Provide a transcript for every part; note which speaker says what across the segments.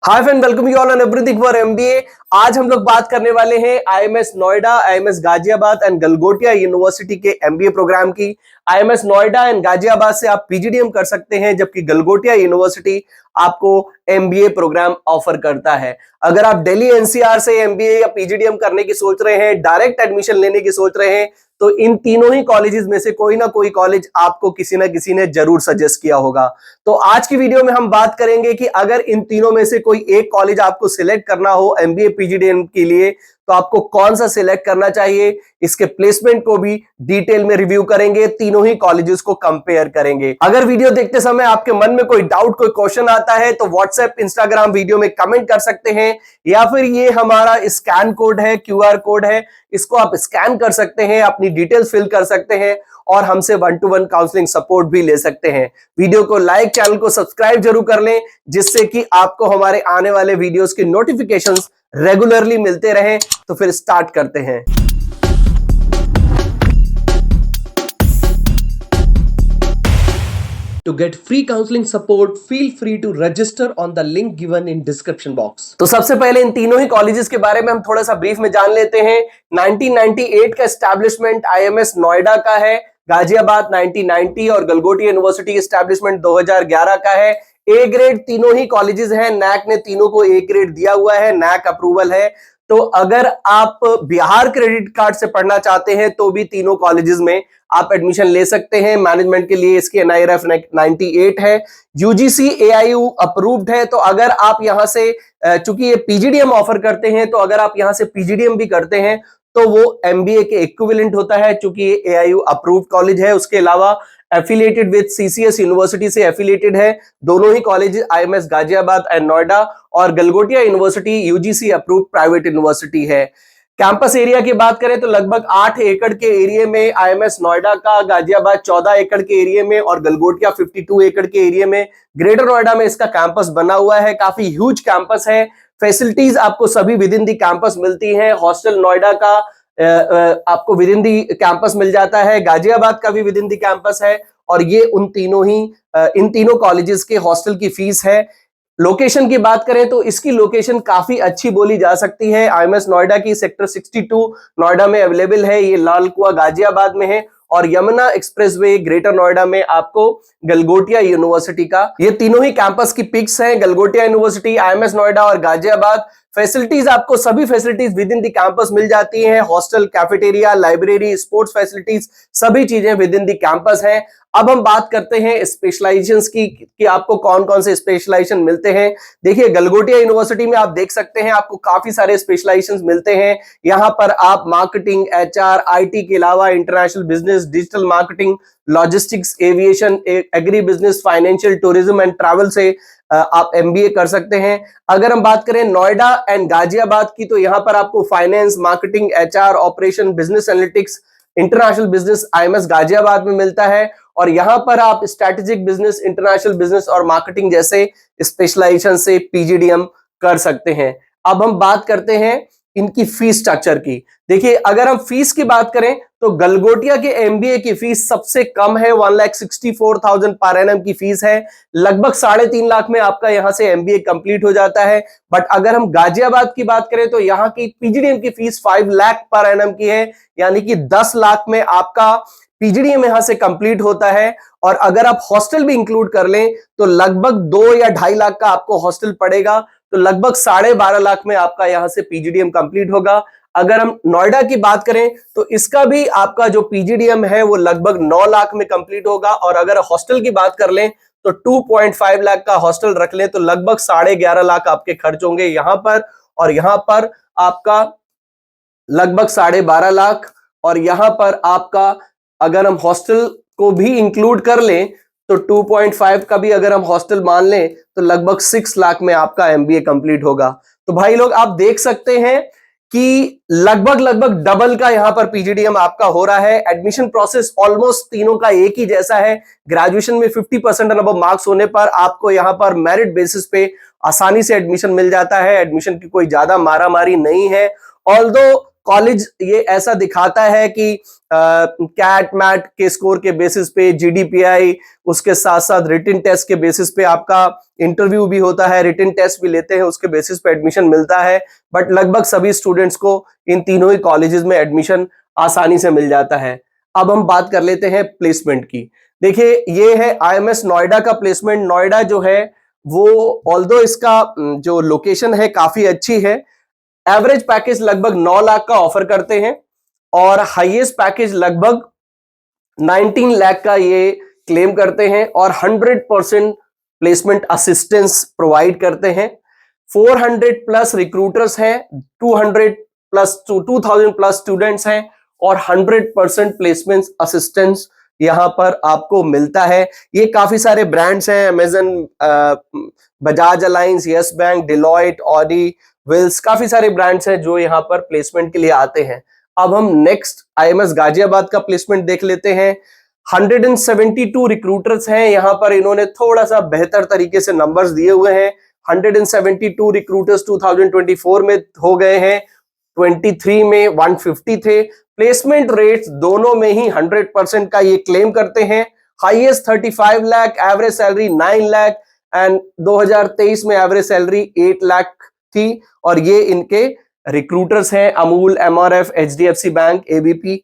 Speaker 1: Hi friend, welcome you all on everything for MBA. आज हम लोग बात करने वाले हैं IMS Noida, IMS Ghaziabad and Galgotia university के एमबीए प्रोग्राम की। आईएमएस नोएडा एंड गाजियाबाद से आप पीजीडीएम कर सकते हैं, जबकि गलगोटिया यूनिवर्सिटी आपको एमबीए प्रोग्राम ऑफर करता है। अगर आप दिल्ली एनसीआर से एमबीए या पीजीडीएम करने की सोच रहे हैं, डायरेक्ट एडमिशन लेने की सोच रहे हैं, तो इन तीनों ही कॉलेजेस में से कोई ना कोई कॉलेज आपको किसी ना किसी ने जरूर सजेस्ट किया होगा। तो आज की वीडियो में हम बात करेंगे कि अगर इन तीनों में से कोई एक कॉलेज आपको सिलेक्ट करना हो एमबीए पीजीडीएम के लिए, तो आपको कौन सा सिलेक्ट करना चाहिए, इसके प्लेसमेंट को भी डिटेल में रिव्यू करेंगे, तीनों ही कॉलेजेस को कंपेयर करेंगे। अगर वीडियो देखते समय आपके मन में कोई डाउट, कोई क्वेश्चन आता है, तो व्हाट्सएप, इंस्टाग्राम वीडियो में कमेंट कर सकते हैं, या फिर ये हमारा स्कैन कोड है, क्यूआर कोड है, इसको आप स्कैन कर सकते हैं, अपनी डिटेल्स फिल कर सकते हैं और हमसे 1-to-1 काउंसलिंग सपोर्ट भी ले सकते हैं। वीडियो को लाइक, चैनल को सब्सक्राइब जरूर कर लें, जिससे कि आपको हमारे आने वाले वीडियोस की नोटिफिकेशंस रेगुलरली मिलते रहें। तो फिर स्टार्ट करते हैं। To get free counseling support, feel free to register on the link given in description box। तो सबसे पहले इन तीनों ही कॉलेजेस के बारे में हम थोड़ा सा ब्रीफ में जान लेते हैं। 1998 का एस्टैब्लिशमेंट आईएमएस नोएडा का है, गाजियाबाद 1990 और गलगोटिया यूनिवर्सिटी एस्टैब्लिशमेंट 2011 का है। ए ग्रेड तीनों ही कॉलेजेस हैं, नैक ने तीनों को ए ग्रेड दिया हुआ है, नैक अप्रूवल है। तो अगर आप बिहार क्रेडिट कार्ड से पढ़ना चाहते हैं तो भी तीनों कॉलेजेस में आप एडमिशन ले सकते हैं। मैनेजमेंट के लिए इसकी NIRF 98 है, यूजीसी AIU अप्रूव्ड है। तो अगर आप यहां से, चूंकि ये पीजीडीएम ऑफर करते हैं, तो अगर आप यहां से पीजीडीएम भी करते हैं तो वो एमबीए के इक्विवेलेंट होता है, चूंकि ये AIU अप्रूव्ड कॉलेज है। उसके अलावा एफिलिएटेड विद सीसीएस यूनिवर्सिटी से एफिलिएटेड है। दोनों ही college IMS Ghaziabad and Noida, और Galgotia university UGC approved private university है। कैंपस एरिया की बात करें तो लगभग 8 एकड़ के एरिया में आईएमएस नोएडा का, गाजियाबाद 14 एकड़ के एरिया में और गलगोटिया 52 एकड़ के एरिया में, ग्रेटर नोएडा में इसका कैंपस बना हुआ है। काफी ह्यूज कैंपस है। फैसिलिटीज आपको सभी विद इन दी कैंपस मिलती हैं। हॉस्टल नोएडा का आपको विद इन दी कैंपस मिल जाता है, गाजियाबाद का भी विद इन दी कैंपस है। और ये इन तीनों कॉलेजेस के हॉस्टल की फीस है। लोकेशन की बात करें तो इसकी लोकेशन काफी अच्छी बोली जा सकती है। आईएमएस नोएडा की सेक्टर 62 नोएडा में अवेलेबल है, ये लाल कुआं गाजियाबाद में है, और यमुना एक्सप्रेसवे ग्रेटर नोएडा में आपको गलगोटिया यूनिवर्सिटी का। ये तीनों ही कैंपस की पिक्स हैं, गलगोटिया यूनिवर्सिटी, आईएमएस नोएडा और गाजियाबाद। फैसिलिटीज, आपको सभी facilities within the campus मिल जाती हैं। Hostel, cafeteria, library, sports facilities, सभी चीजें विद इन द कैंपस हैं। अब हम बात करते हैं स्पेशलाइजेशंस की कि आपको कौन कौन से स्पेशलाइजेशन मिलते हैं। देखिए, गलगोटिया यूनिवर्सिटी में आप देख सकते हैं आपको काफी सारे स्पेशलाइजेशंस मिलते हैं। यहां पर आप मार्केटिंग, HR, IT के अलावा international business, digital marketing, logistics, aviation, agri business, financial, tourism and travel से आप एमबीए कर सकते हैं। अगर हम बात करें नोएडा एंड गाजियाबाद की, तो यहां पर आपको finance, marketing, HR, operation, business analytics, international business IMS Ghaziabad में मिलता है। और यहां पर आप स्ट्रैटेजिक बिजनेस, इंटरनेशनल बिजनेस और मार्केटिंग जैसे स्पेशलाइजेशन से पीजीडीएम कर सकते हैं। अब हम बात करते हैं इनकी फीस स्ट्रक्चर की। देखिए, अगर हम फीस की बात करें तो गलगोटिया के एमबीए की फीस सबसे कम है, 1,64,000 पर एनम की फीस है। लगभग 3.5 लाख में आपका यहां से एमबीए कंप्लीट हो जाता है। बट अगर हम गाजियाबाद की बात करें तो यहां की पीजीडीएम की फीस 5 लाख पर एनम की है, यानी कि 10 लाख में आपका पीजीडीएम यहां से कंप्लीट होता है। और अगर आप हॉस्टल भी इंक्लूड कर लें तो लगभग 2 या 2.5 लाख का आपको हॉस्टल पड़ेगा, तो लगभग 12.5 लाख में आपका यहां से पीजीडीएम कंप्लीट होगा। अगर हम नोएडा की बात करें तो इसका भी आपका जो पीजीडीएम है वो लगभग 9 लाख में कंप्लीट होगा। और अगर हॉस्टल की बात कर लें तो 2.5 लाख का हॉस्टल रख लें तो लगभग 11.5 लाख आपके खर्च होंगे यहां पर। और यहां पर आपका लगभग 12.5 लाख, और यहां पर आपका अगर हम हॉस्टल को भी इंक्लूड कर लें तो 2.5 का भी अगर हम हॉस्टल मान लें तो लगभग 6 लाख में आपका एमबीए कंप्लीट होगा। तो भाई लोग, आप देख सकते हैं कि लगभग डबल का यहां पर पीजीडीएम आपका हो रहा है। एडमिशन प्रोसेस ऑलमोस्ट तीनों का एक ही जैसा है। ग्रेजुएशन में 50% एंड अबव मार्क्स होने पर आपको यहां पर मेरिट बेसिस पे आसानी से एडमिशन मिल जाता है। एडमिशन की कोई ज्यादा मारामारी नहीं है। ऑल्दो कॉलेज ये ऐसा दिखाता है कि कैट मैट के स्कोर के बेसिस पे, जीडीपीआई, उसके साथ साथ रिटन टेस्ट के बेसिस पे आपका इंटरव्यू भी होता है, रिटन टेस्ट भी लेते हैं, उसके बेसिस पे एडमिशन मिलता है। बट लगभग सभी स्टूडेंट्स को इन तीनों ही कॉलेजेस में एडमिशन आसानी से मिल जाता है। अब हम बात कर लेते हैं प्लेसमेंट की। देखिए ये है आईएमएस नोएडा का प्लेसमेंट। नोएडा जो है वो ऑल्दो इसका जो लोकेशन है काफी अच्छी है। एवरेज पैकेज लगभग 9 लाख का ऑफर करते हैं और हाईएस्ट पैकेज लगभग 19 लाख का ये क्लेम करते हैं और 100% प्लेसमेंट असिस्टेंस प्रोवाइड करते हैं। 400 प्लस रिक्रूटर्स हैं, 2000 प्लस स्टूडेंट्स हैं और 100% प्लेसमेंट असिस्टेंस यहां पर आपको मिलता है। ये काफी सारे ब्रांड्स हैं, Amazon, Bajaj Allianz, Yes Bank, Deloitte, Audi, Wills, काफी सारे ब्रांड्स हैं जो यहाँ पर प्लेसमेंट के लिए आते हैं। अब हम नेक्स्ट आईएमएस गाजियाबाद का प्लेसमेंट देख लेते हैं। 172 रिक्रूटर्स हैं, यहाँ पर इन्होंने थोड़ा सा बेहतर तरीके से नंबर्स दिए हुए हैं। 172 रिक्रूटर्स 2024 में हो गए हैं, 23 में 150 थे। प्लेसमेंट रेट्स दोनों में ही 100% का ये क्लेम करते हैं। Highest 35 lakh, average salary 9 lakh and 2023 में एवरेज सैलरी 8 लाख थी। और ये इनके रिक्रूटर्स हैं Amul, MRF, HDFC bank, ABP,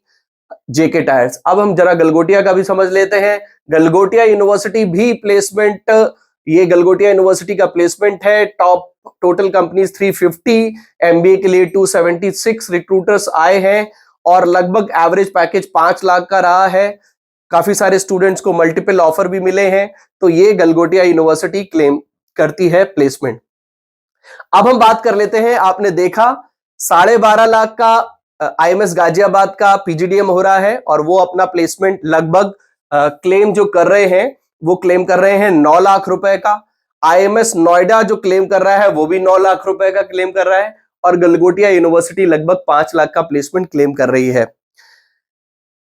Speaker 1: JK tyres. अब हम जरा गलगोटिया का भी समझ लेते हैं। गलगोटिया यूनिवर्सिटी भी प्लेसमेंट, ये गलगोटिया यूनिवर्सिटी का प्लेसमेंट है। टॉप टोटल कंपनीज 350, एमबीए के लिए 276 रिक्रूटर्स आए हैं और लगभग एवरेज पैकेज 5 लाख का रहा है। काफी सारे स्टूडेंट्स को मल्टीपल ऑफर भी मिले हैं। तो ये गलगोटिया यूनिवर्सिटी क्लेम करती है प्लेसमेंट। अब हम बात कर लेते हैं, आपने देखा 12.5 लाख का आईएमएस गाजियाबाद का पीजीडीएम हो रहा है और वो अपना प्लेसमेंट लगभग क्लेम जो कर रहे हैं वो क्लेम कर रहे हैं 9 लाख रुपए का। आईएमएस नोएडा जो क्लेम कर रहा है वो भी 9 लाख रुपए का क्लेम कर रहा है और गलगोटिया यूनिवर्सिटी लगभग 5 लाख का प्लेसमेंट क्लेम कर रही है।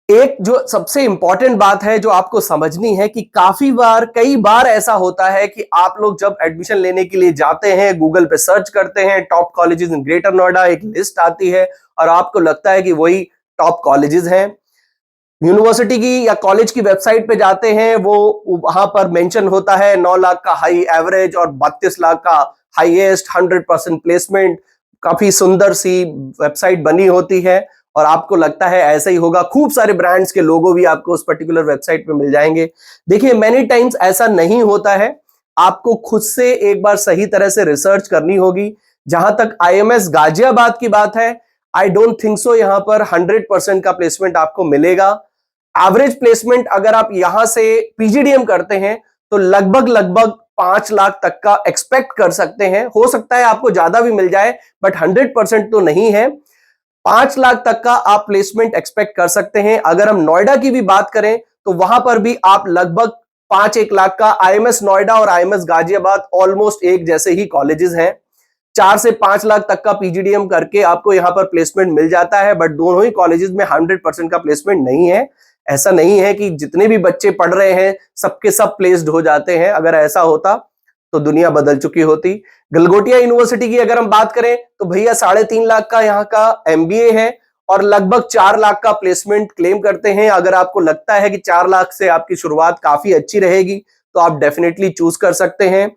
Speaker 1: एक जो सबसे इंपॉर्टेंट बात है जो आपको समझनी है कि कई बार ऐसा होता है कि आप लोग जब एडमिशन लेने के लिए जाते हैं, गूगल पे सर्च करते हैं top colleges in greater Noida, एक लिस्ट आती है और आपको लगता है कि वही टॉप कॉलेजेस हैं। यूनिवर्सिटी की या कॉलेज की वेबसाइट पे जाते हैं, वो वहां पर मेंशन होता है 9 लाख का हाई एवरेज और 32 लाख का हाईएस्ट, 100% प्लेसमेंट। काफी सुंदर सी वेबसाइट बनी होती है और आपको लगता है ऐसा ही होगा। खूब सारे ब्रांड्स के लोगो भी आपको उस पर्टिकुलर वेबसाइट पे मिल जाएंगे। देखिए मेनी टाइम्स ऐसा नहीं होता है, आपको खुद से एक बार सही तरह से रिसर्च करनी होगी। जहां तक आईएमएस गाजियाबाद की बात है, आई डोंट थिंक सो यहां पर 100% का प्लेसमेंट आपको मिलेगा। एवरेज प्लेसमेंट अगर आप यहां से पीजीडीएम करते हैं तो लगभग 5 लाख तक का एक्सपेक्ट कर सकते हैं। हो सकता है आपको ज्यादा भी मिल जाए बट 100% तो नहीं है। 5 लाख तक का आप प्लेसमेंट एक्सपेक्ट कर सकते हैं। अगर हम नोएडा की भी बात करें तो वहां पर भी आप लगभग 5-1 लाख का, आईएमएस नोएडा और आईएमएस गाजियाबाद ऑलमोस्ट एक जैसे ही कॉलेजेस हैं। 4 से 5 लाख तक का पीजीडीएम करके आपको यहां पर प्लेसमेंट मिल जाता है बट दोनों ही कॉलेजेस में 100% का प्लेसमेंट नहीं है। ऐसा नहीं है कि जितने भी बच्चे पढ़ रहे हैं सबके सब प्लेस्ड हो जाते हैं। अगर ऐसा होता तो दुनिया बदल चुकी होती। गलगोटिया यूनिवर्सिटी की अगर हम बात करें तो भैया 3.5 लाख का यहाँ का एमबीए है और लगभग 4 लाख का प्लेसमेंट क्लेम करते हैं। अगर आपको लगता है कि 4 लाख से आपकी शुरुआत काफी अच्छी रहेगी तो आप डेफिनेटली चूज कर सकते हैं।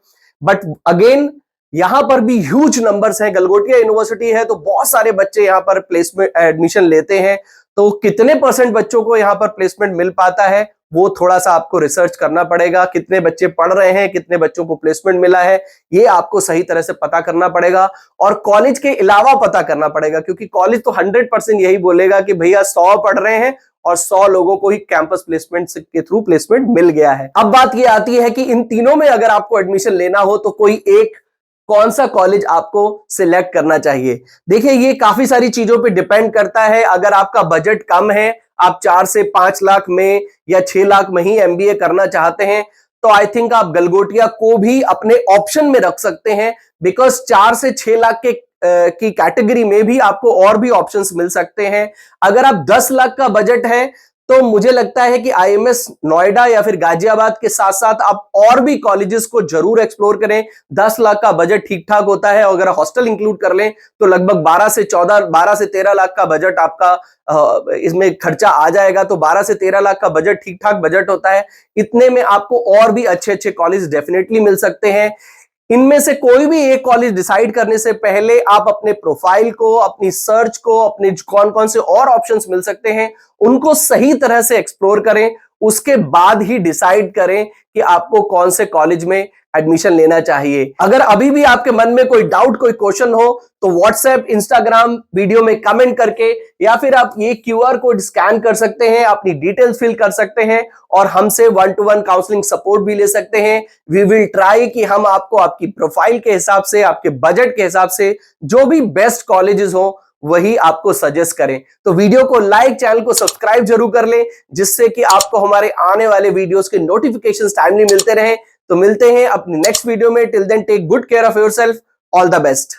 Speaker 1: बट अगेन यहां पर भी ह्यूज नंबर्स हैं। गलगोटिया यूनिवर्सिटी है तो बहुत सारे बच्चे यहां पर प्लेसमेंट एडमिशन लेते हैं। तो कितने % बच्चों को यहां पर प्लेसमेंट मिल पाता है वो थोड़ा सा आपको रिसर्च करना पड़ेगा। कितने बच्चे पढ़ रहे हैं, कितने बच्चों को प्लेसमेंट मिला है, ये आपको सही तरह से पता करना पड़ेगा और कॉलेज के अलावा पता करना पड़ेगा, क्योंकि कॉलेज तो 100% यही बोलेगा कि भैया 100 पढ़ रहे हैं और 100 लोगों को ही कैंपस प्लेसमेंट के थ्रू प्लेसमेंट मिल गया है। अब बात ये आती है कि इन तीनों में अगर आपको एडमिशन लेना हो तो कोई एक कौन सा कॉलेज आपको सिलेक्ट करना चाहिए। देखिए ये काफी सारी चीजों पे डिपेंड करता है। अगर आपका बजट कम है, आप 4 से 5 लाख में या 6 लाख में ही एमबीए करना चाहते हैं तो आई थिंक आप गलगोटिया को भी अपने ऑप्शन में रख सकते हैं, बिकॉज 4 से 6 लाख के की कैटेगरी में भी आपको और भी ऑप्शंस मिल सकते हैं। अगर आप 10 लाख का बजट है तो मुझे लगता है कि आईएमएस नोएडा या फिर गाजियाबाद के साथ साथ आप और भी कॉलेजेस को जरूर एक्सप्लोर करें। 10 लाख का बजट ठीक ठाक होता है, अगर हॉस्टल इंक्लूड कर लें तो लगभग 12 से 13 लाख का बजट आपका इसमें खर्चा आ जाएगा। तो 12 से 13 लाख का बजट ठीक ठाक बजट होता है। इतने में आपको और भी अच्छे अच्छे कॉलेज डेफिनेटली मिल सकते हैं। इनमें से कोई भी एक कॉलेज डिसाइड करने से पहले आप अपने प्रोफाइल को, अपनी सर्च को, अपने कौन कौन से और ऑप्शंस मिल सकते हैं उनको सही तरह से एक्सप्लोर करें। उसके बाद ही डिसाइड करें कि आपको कौन से कॉलेज में एडमिशन लेना चाहिए। अगर अभी भी आपके मन में कोई डाउट, कोई क्वेश्चन हो तो व्हाट्सएप, इंस्टाग्राम वीडियो में कमेंट करके या फिर आप ये क्यूआर कोड स्कैन कर सकते हैं, अपनी डिटेल्स फिल कर सकते हैं और हमसे 1-to-1 काउंसलिंग सपोर्ट भी ले सकते हैं। वी विल ट्राई कि हम आपको आपकी प्रोफाइल के हिसाब से, आपके बजट के हिसाब से जो भी बेस्ट कॉलेजेस हो वही आपको सजेस्ट करें। तो वीडियो को लाइक, चैनल को सब्सक्राइब जरूर कर लें जिससे कि आपको हमारे आने वाले वीडियोस के नोटिफिकेशंस टाइमली मिलते रहे। तो मिलते हैं अपनी नेक्स्ट वीडियो में। Till then take good care of yourself. All the best.